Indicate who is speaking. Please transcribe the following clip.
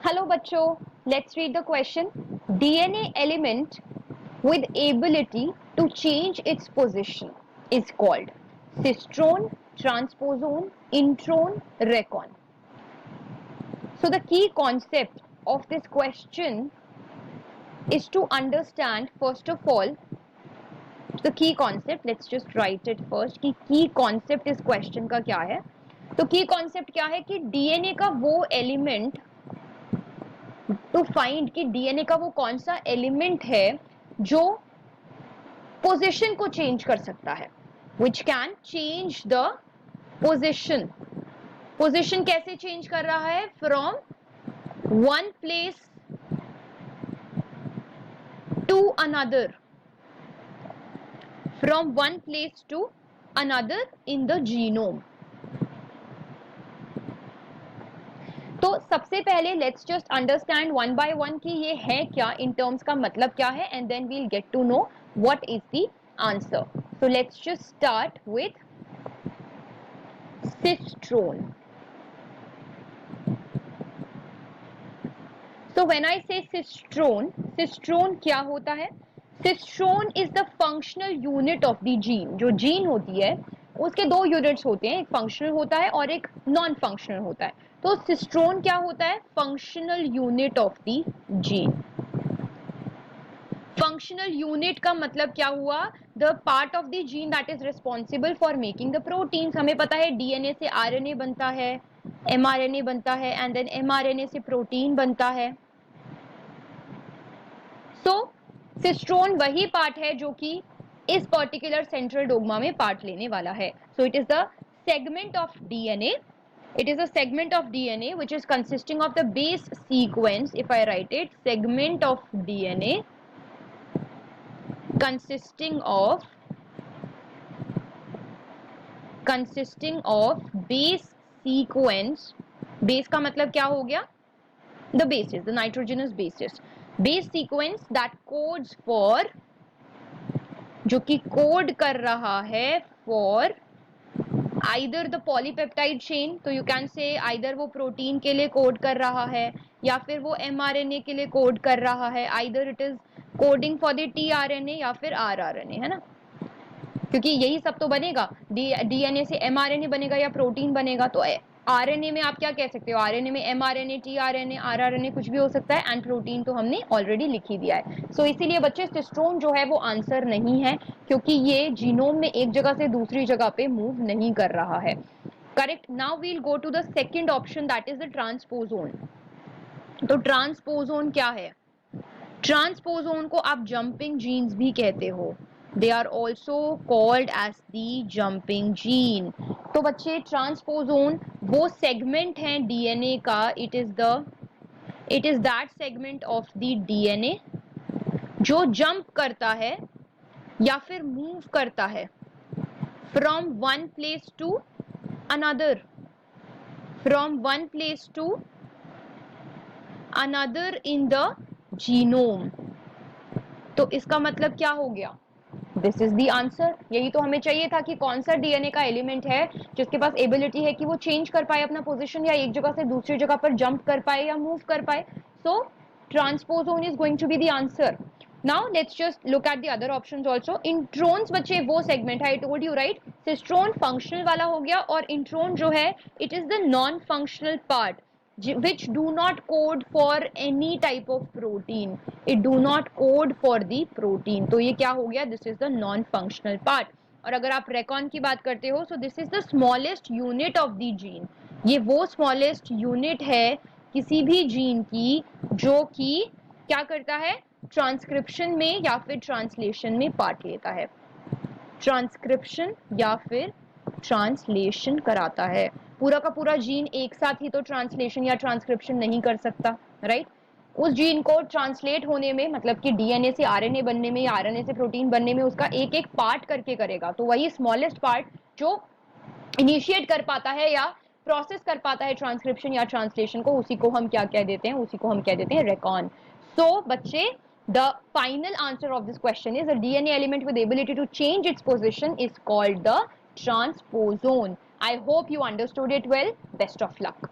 Speaker 1: Hello बच्चों, let's read the question. DNA element with ability to change its position is called cistrone, transposon, introne, recon. So the key concept of this question is to understand first of all the key concept. Let's just write it first कि key concept इस question का क्या है. तो key concept क्या है कि DNA का वो element टू फाइंड कि डीएनए का वो कौन सा एलिमेंट है जो पोजीशन को चेंज कर सकता है, which can change the position. Position कैसे चेंज कर रहा है? From one place to another, from one place to another in the genome. तो सबसे पहले let's just understand one by one कि ये है क्या, इन टर्म्स का मतलब क्या है, and then we'll get to know what is the answer. So let's just start with cistron. So when I say cistron, cistron क्या होता है? Cistron is the functional unit of the gene. जो gene होती है उसके दो units होते हैं, एक फंक्शनल होता है और एक नॉन फंक्शनल होता है. तो सिस्ट्रोन क्या होता है? Functional unit of the gene. Functional unit का मतलब क्या हुआ? The part of the gene that is responsible for making the proteins. हमें पता है डीएनए से आरएनए बनता है, एमआरएनए बनता है, एंड देन एमआरएनए से प्रोटीन बनता है. सो सिस्ट्रोन वही पार्ट है जो कि इस पर्टिकुलर सेंट्रल डोग्मा में पार्ट लेने वाला है. So it is the segment of DNA. It is a segment of DNA which is consisting of the base sequence. If I write it, segment of DNA consisting of base sequence. Base का मतलब क्या हो गया? The bases, the nitrogenous bases. Base sequence that codes for, जो कि code कर रहा है for either the polypeptide chain. तो you can say either वो प्रोटीन के लिए कोड कर रहा है या फिर वो mRNA के लिए कोड कर रहा है. either it is coding for the tRNA या फिर rRNA, है ना, क्योंकि यही सब तो बनेगा. डीएनए से एमआरएनए बनेगा या प्रोटीन बनेगा. तो आरएनए में आप क्या कह सकते हो? आरएनए में एमआरएनए, टीआरएनए, आरआरएनए कुछ भी हो सकता है, एंड प्रोटीन तो हमने ऑलरेडी लिख ही दिया है. सो इसीलिए बच्चे सिस्ट्रोन जो है वो आंसर नहीं है, क्योंकि ये जीनोम में एक जगह से दूसरी जगह पे मूव नहीं कर रहा है. Correct. Now we'll go to the second option, that is the transposon. तो ट्रांसपोजोन क्या है? ट्रांसपोजोन को आप जंपिंग जीन्स भी कहते हो. They are also called as the jumping gene. तो बच्चे ट्रांसपोजोन वो सेगमेंट है डीएनए का. It is that segment of the DNA जो जंप करता है या फिर मूव करता है from one place to another, from one place to another in the genome. तो इसका मतलब क्या हो गया? This is the answer. यही तो हमें चाहिए था कि कौन सा डीएनए का एलिमेंट है जिसके पास एबिलिटी है कि वो चेंज कर पाए अपना पोजीशन, या एक जगह से दूसरी जगह पर जंप कर पाए या मूव कर पाए. So transposon is going to be the answer. Now let's just look at the other options also. Introns बच्चे वो सेगमेंट है, I told you right. Cistron functional वाला हो गया और इंट्रोन जो है it is the non functional part which do not code for any type of protein. It do not code for the protein. तो ये क्या हो गया? This is the non-functional part. और अगर आप रेकॉन की बात करते हो, so this is the smallest unit of the gene. ये वो smallest unit है किसी भी जीन की जो कि क्या करता है? ट्रांसक्रिप्शन में या फिर ट्रांसलेशन में पार्ट लेता है. ट्रांसक्रिप्शन या फिर ट्रांसलेशन कराता है. पूरा का पूरा जीन एक साथ ही तो ट्रांसलेशन या ट्रांसक्रिप्शन नहीं कर सकता, राइट. उस जीन को ट्रांसलेट होने में, मतलब कि डीएनए से आरएनए बनने में या आरएनए से प्रोटीन बनने में उसका एक एक पार्ट करके करेगा. तो वही स्मॉलेस्ट पार्ट जो इनिशिएट कर पाता है या प्रोसेस कर पाता है ट्रांसक्रिप्शन या ट्रांसलेशन को, उसी को हम क्या कह देते हैं? उसी को हम कह देते हैं रेकॉन. सो बच्चे, the final answer of this question is a DNA element with the ability to change its position is called the transposon. I hope you understood it well. Best of luck.